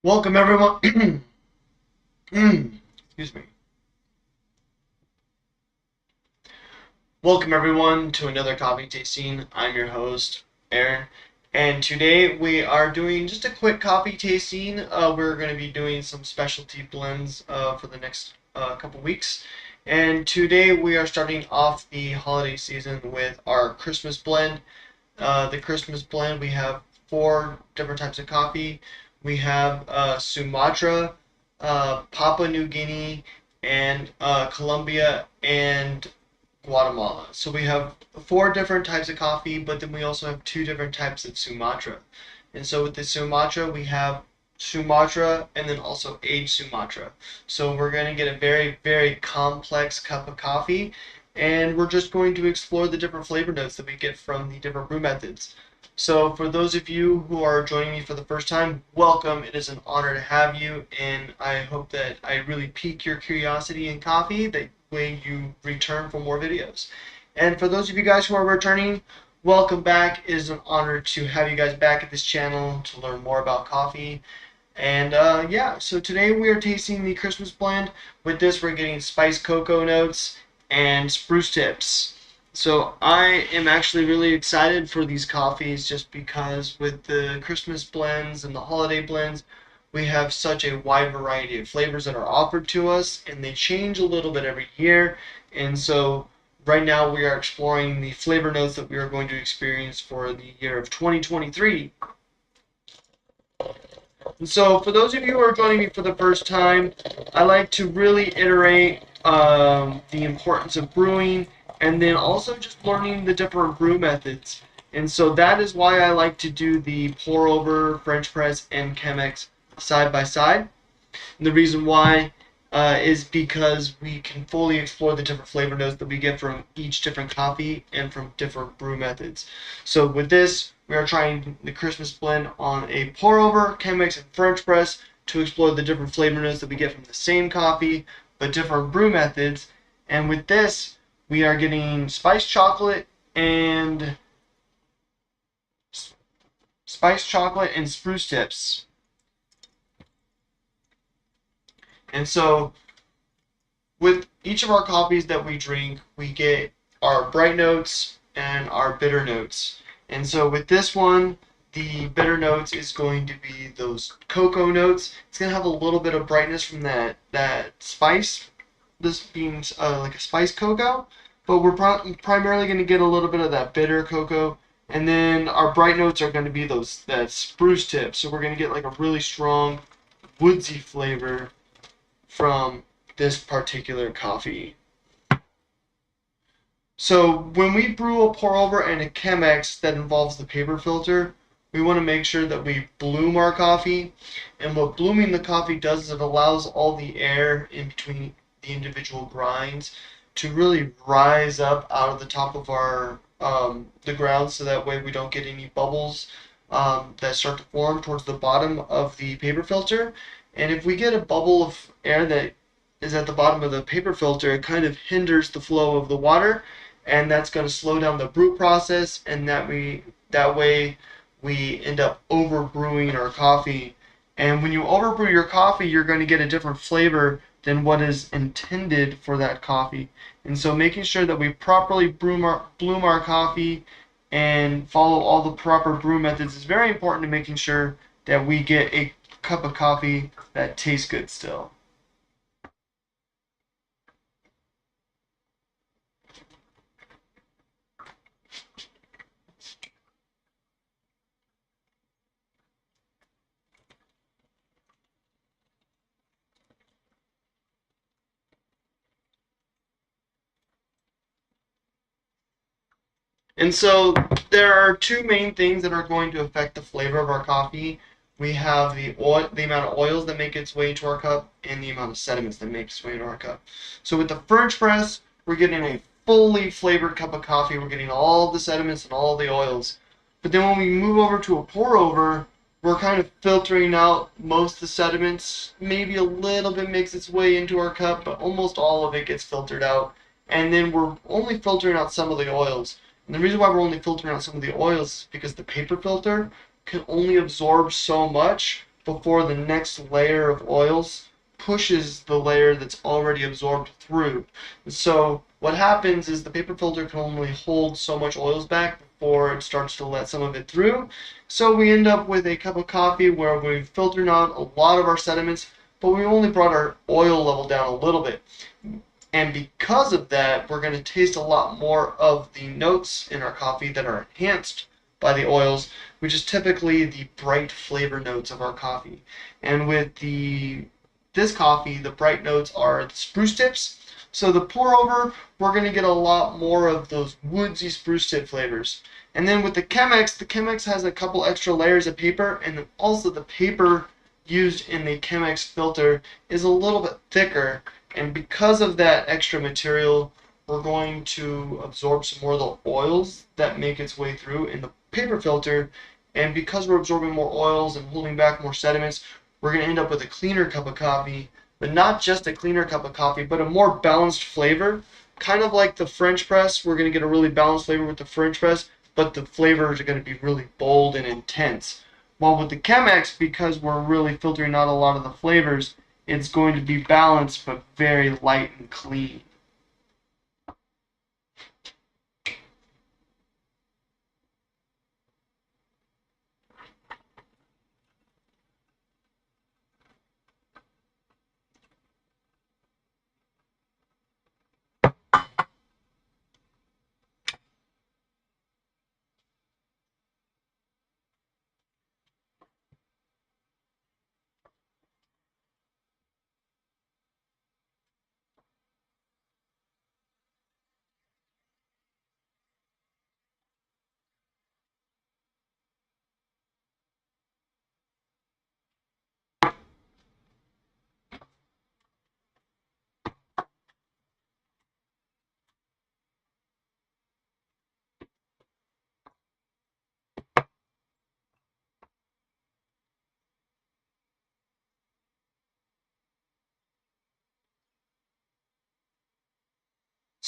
Welcome everyone. Excuse me. Welcome everyone to another coffee tasting. I'm your host, Aaron, and today we are doing just a quick coffee tasting. We're going to be doing some specialty blends for the next couple weeks, and today we are starting off the holiday season with our Christmas blend. The Christmas blend, we have four different types of coffee. We have Sumatra, Papua New Guinea, and Colombia and Guatemala. So we have four different types of coffee, but then we also have two different types of Sumatra. And so with the Sumatra, we have Sumatra and then also aged Sumatra. So we're going to get a very, very complex cup of coffee, and we're just going to explore the different flavor notes that we get from the different brew methods. So for those of you who are joining me for the first time, welcome. It is an honor to have you, and I hope that I really pique your curiosity in coffee, that way you return for more videos. And for those of you guys who are returning, welcome back. It is an honor to have you guys back at this channel to learn more about coffee. And yeah, so today we are tasting the Christmas blend. With this, we're getting spiced cocoa notes and spruce tips. So I am actually really excited for these coffees, just because with the Christmas blends and the holiday blends, we have such a wide variety of flavors that are offered to us, and they change a little bit every year. And so right now we are exploring the flavor notes that we are going to experience for the year of 2023. And so for those of you who are joining me for the first time, I like to really iterate the importance of brewing, and then also just learning the different brew methods. And so that is why I like to do the pour over, French press, and Chemex side by side. And the reason why is because we can fully explore the different flavor notes that we get from each different coffee and from different brew methods. So with this, we are trying the Christmas blend on a pour over, Chemex, and French press to explore the different flavor notes that we get from the same coffee, but different brew methods. And with this, we are getting spiced chocolate and spruce tips. And so with each of our coffees that we drink, we get our bright notes and our bitter notes. And so with this one, the bitter notes is going to be those cocoa notes. It's going to have a little bit of brightness from that spice, this being like a spiced cocoa, but we're primarily going to get a little bit of that bitter cocoa. And then our bright notes are going to be that spruce tip. So we're going to get like a really strong woodsy flavor from this particular coffee. So when we brew a pour over and a Chemex that involves the paper filter, we want to make sure that we bloom our coffee. And what blooming the coffee does is it allows all the air in between the individual grinds to really rise up out of the top of our the ground, so that way we don't get any bubbles that start to form towards the bottom of the paper filter. And if we get a bubble of air that is at the bottom of the paper filter, it kind of hinders the flow of the water, and that's going to slow down the brew process, and that way we end up over brewing our coffee. And when you overbrew your coffee, you're going to get a different flavor than what is intended for that coffee. And so making sure that we properly bloom our coffee and follow all the proper brew methods is very important to making sure that we get a cup of coffee that tastes good still. And so there are two main things that are going to affect the flavor of our coffee. We have the amount of oils that make its way into our cup, and the amount of sediments that make its way into our cup. So with the French press, we're getting a fully flavored cup of coffee. We're getting all the sediments and all the oils. But then when we move over to a pour over, we're kind of filtering out most of the sediments. Maybe a little bit makes its way into our cup, but almost all of it gets filtered out. And then we're only filtering out some of the oils. And the reason why we're only filtering out some of the oils is because the paper filter can only absorb so much before the next layer of oils pushes the layer that's already absorbed through. So what happens is the paper filter can only hold so much oils back before it starts to let some of it through. So we end up with a cup of coffee where we've filtered out a lot of our sediments, but we only brought our oil level down a little bit. And because of that, we're going to taste a lot more of the notes in our coffee that are enhanced by the oils, which is typically the bright flavor notes of our coffee. And with this coffee, the bright notes are the spruce tips. So the pour over, we're going to get a lot more of those woodsy spruce tip flavors. And then with the Chemex has a couple extra layers of paper, and then also the paper used in the Chemex filter is a little bit thicker, and because of that extra material, we're going to absorb some more of the oils that make its way through in the paper filter. And because we're absorbing more oils and holding back more sediments, we're going to end up with a cleaner cup of coffee, but not just a cleaner cup of coffee, but a more balanced flavor. Kind of like the French press, we're going to get a really balanced flavor with the French press, but the flavors are going to be really bold and intense. While with the Chemex, because we're really filtering out a lot of the flavors, it's going to be balanced but very light and clean.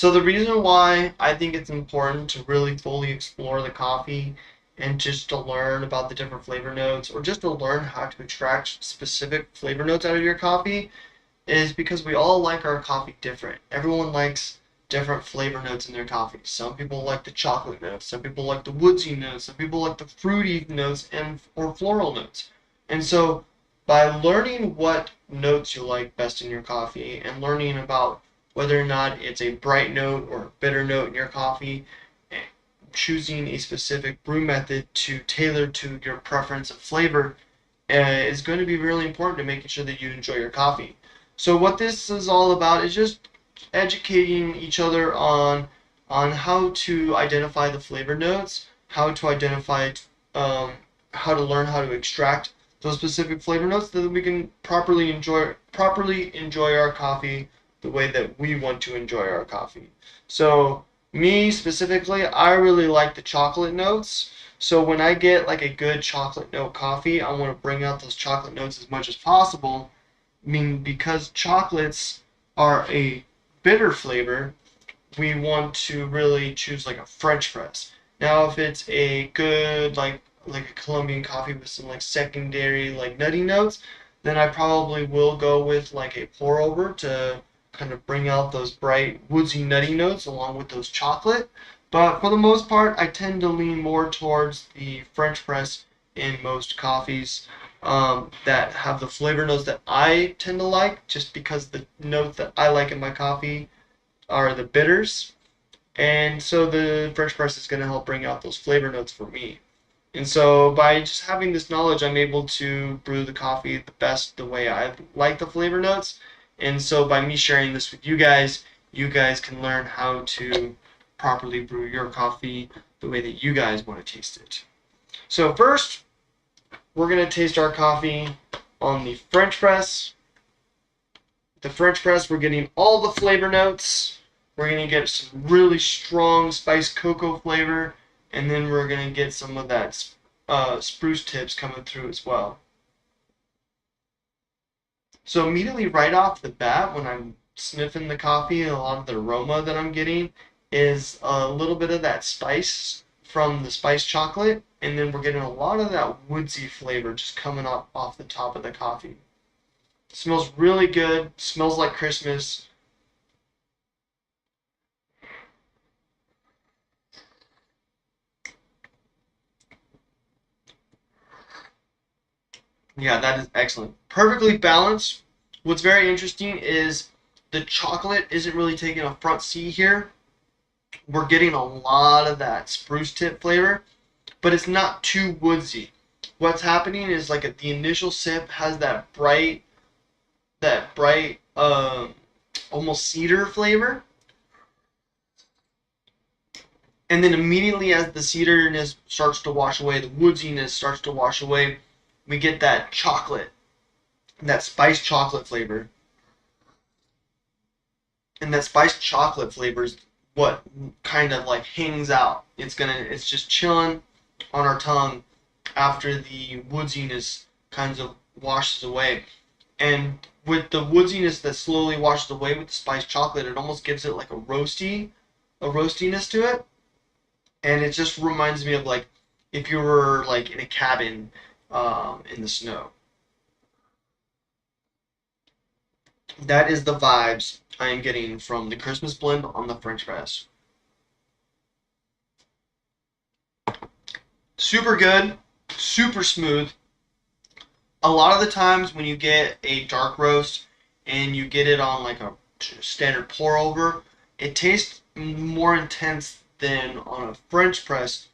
So the reason why I think it's important to really fully explore the coffee and just to learn about the different flavor notes or just to learn how to extract specific flavor notes out of your coffee is because we all like our coffee different. Everyone likes different flavor notes in their coffee. Some people like the chocolate notes, some people like the woodsy notes, some people like the fruity notes and or floral notes. And so by learning what notes you like best in your coffee and learning about whether or not it's a bright note or a bitter note in your coffee, choosing a specific brew method to tailor to your preference of flavor is going to be really important to making sure that you enjoy your coffee. So what this is all about is just educating each other on how to identify the flavor notes, how to identify, um, how to learn how to extract those specific flavor notes, so that we can properly enjoy our coffee the way that we want to enjoy our coffee. So me specifically, I really like the chocolate notes. So when I get like a good chocolate note coffee, I want to bring out those chocolate notes as much as possible. I mean, because chocolates are a bitter flavor, we want to really choose like a French press. Now, if it's a good like a Colombian coffee with some like secondary like nutty notes, then I probably will go with like a pour over to kind of bring out those bright woodsy nutty notes along with those chocolate. But for the most part, I tend to lean more towards the French press in most coffees that have the flavor notes that I tend to like, just because the notes that I like in my coffee are the bitters, and so the French press is going to help bring out those flavor notes for me. And so by just having this knowledge, I'm able to brew the coffee the best the way I like the flavor notes. And so by me sharing this with you guys can learn how to properly brew your coffee the way that you guys want to taste it. So first, we're going to taste our coffee on the French press. The French press, we're getting all the flavor notes. We're going to get some really strong spiced cocoa flavor, and then we're going to get some of that spruce tips coming through as well. So immediately right off the bat, when I'm sniffing the coffee, a lot of the aroma that I'm getting is a little bit of that spice from the spiced chocolate, and then we're getting a lot of that woodsy flavor just coming up off the top of the coffee. It smells really good, smells like Christmas. Yeah, that is excellent. Perfectly balanced. What's very interesting is the chocolate isn't really taking a front seat here. We're getting a lot of that spruce tip flavor, but it's not too woodsy. What's happening is like the initial sip has that bright, almost cedar flavor, and then immediately as the cederness starts to wash away, the woodiness starts to wash away, we get that chocolate, that spiced chocolate flavor. And that spiced chocolate flavor is what kind of like hangs out. It's just chilling on our tongue after the woodiness kind of washes away. And with the woodiness that slowly washes away with the spiced chocolate, it almost gives it like a roastiness to it. And it just reminds me of like if you were like in a cabin in the snow. That is the vibes I am getting from the Christmas blend on the French press. Super good, super smooth. A lot of the times when you get a dark roast and you get it on like a standard pour over, it tastes more intense than on a French press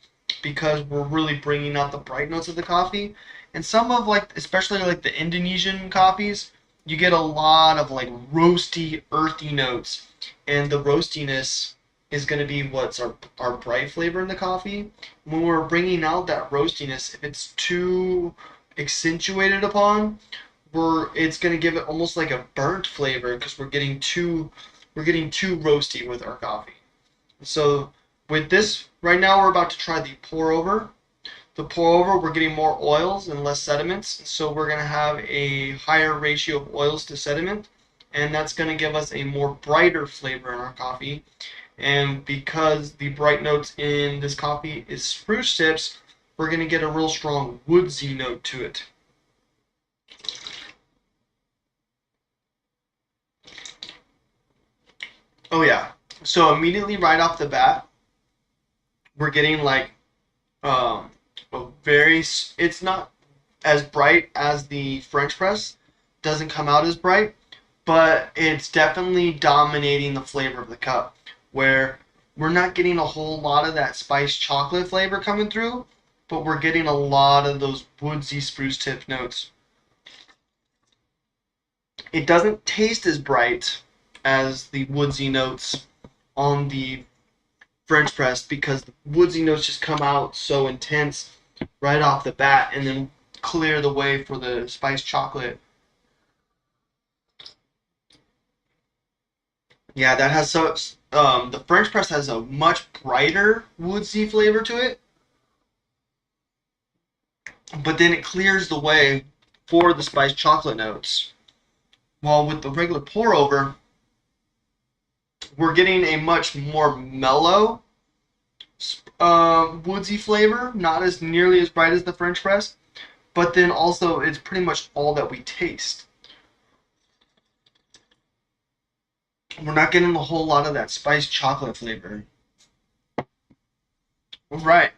because we're really bringing out the bright notes of the coffee. And some of like, especially like the Indonesian coffees, you get a lot of like roasty, earthy notes, and the roastiness is going to be what's our bright flavor in the coffee. When we're bringing out that roastiness, if it's too accentuated upon, it's going to give it almost like a burnt flavor because we're getting too roasty with our coffee. So with this, right now we're about to try the pour over. The pour over, we're getting more oils and less sediments, so we're going to have a higher ratio of oils to sediment, and that's going to give us a more brighter flavor in our coffee. And because the bright notes in this coffee is spruce tips, we're going to get a real strong woodsy note to it. Oh yeah. So immediately right off the bat, we're getting like a very, it's not as bright as the French press, doesn't come out as bright, but it's definitely dominating the flavor of the cup, where we're not getting a whole lot of that spiced chocolate flavor coming through, but we're getting a lot of those woodsy spruce tip notes. It doesn't taste as bright as the woodsy notes on the French press because the woodsy notes just come out so intense right off the bat and then clear the way for the spiced chocolate. Yeah, that has the French press has a much brighter woodsy flavor to it, but then it clears the way for the spiced chocolate notes. While with the regular pour over, we're getting a much more mellow woodsy flavor, not as nearly as bright as the French press, but then also it's pretty much all that we taste. We're not getting a whole lot of that spiced chocolate flavor. Alright,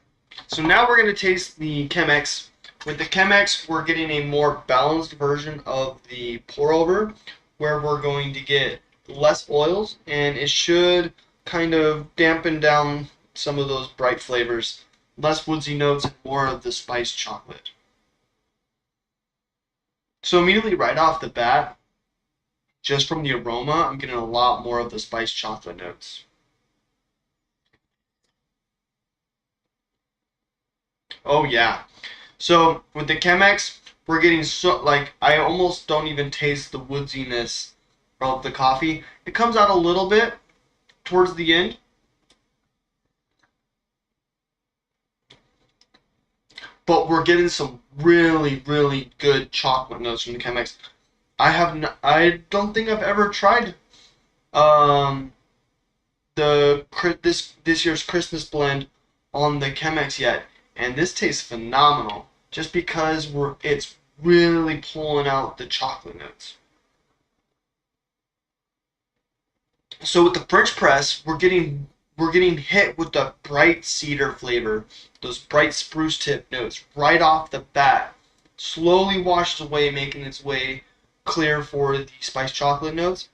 so now we're going to taste the Chemex. With the Chemex, we're getting a more balanced version of the pour over, where we're going to get less oils, and it should kind of dampen down some of those bright flavors. Less woodsy notes and more of the spiced chocolate. So immediately right off the bat, just from the aroma, I'm getting a lot more of the spiced chocolate notes. Oh yeah. So with the Chemex, we're getting so like I almost don't even taste the woodsiness of the coffee. It comes out a little bit towards the end. But we're getting some really, really good chocolate notes from the Chemex. I don't think I've ever tried um, this year's Christmas blend on the Chemex yet, and this tastes phenomenal. Just because it's really pulling out the chocolate notes. So with the French press, we're getting hit with the bright cedar flavor, those bright spruce tip notes right off the bat, slowly washed away, making its way clear for the spiced chocolate notes.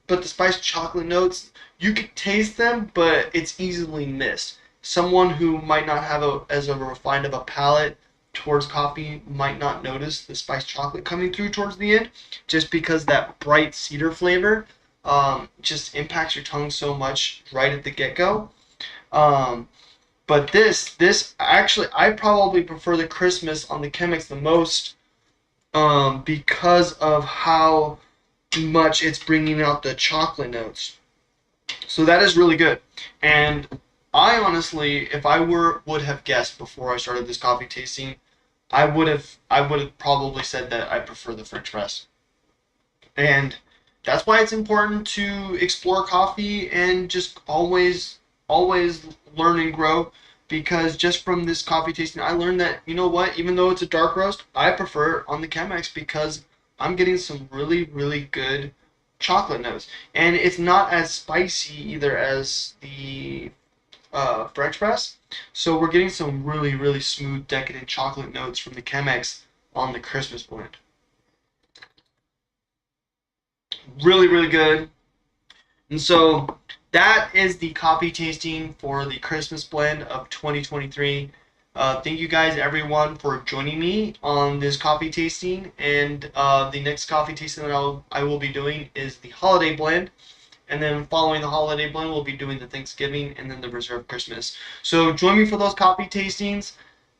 But the spiced chocolate notes, you can taste them, but it's easily missed. Someone who might not have as a refined of a palate towards coffee might not notice the spiced chocolate coming through towards the end, just because that bright cedar flavor just impacts your tongue so much right at the get-go. But this actually, I probably prefer the Christmas on the Chemex the most because of how much it's bringing out the chocolate notes. So that is really good. And I honestly, if I would have guessed before I started this coffee tasting, I would have probably said that I prefer the French press. And that's why it's important to explore coffee and just always learn and grow, because just from this coffee tasting I learned that, you know what, even though it's a dark roast, I prefer it on the Chemex because I'm getting some really, really good chocolate notes. And it's not as spicy either as the French press. So we're getting some really, really smooth, decadent chocolate notes from the Chemex on the Christmas blend. Really, really good. And so that is the coffee tasting for the Christmas blend of 2023. Thank you guys, everyone, for joining me on this coffee tasting. And the next coffee tasting that I will be doing is the holiday blend. And then following the holiday blend, we'll be doing the Thanksgiving and then the Reserve Christmas. So join me for those coffee tastings,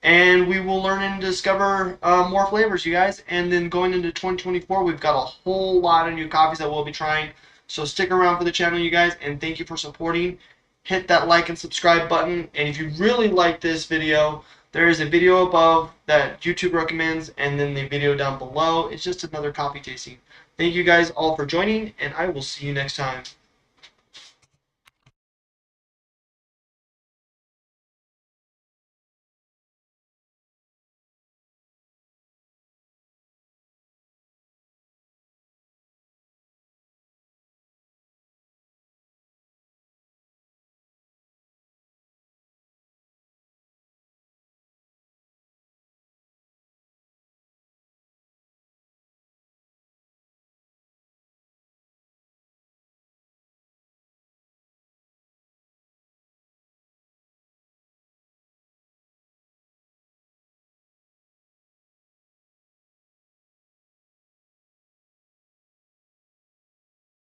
and we will learn and discover more flavors, you guys. And then going into 2024, we've got a whole lot of new coffees that we'll be trying. So stick around for the channel, you guys, and thank you for supporting. Hit that like and subscribe button. And if you really like this video, there is a video above that YouTube recommends, and then the video down below. It's just another coffee tasting. Thank you guys all for joining, and I will see you next time.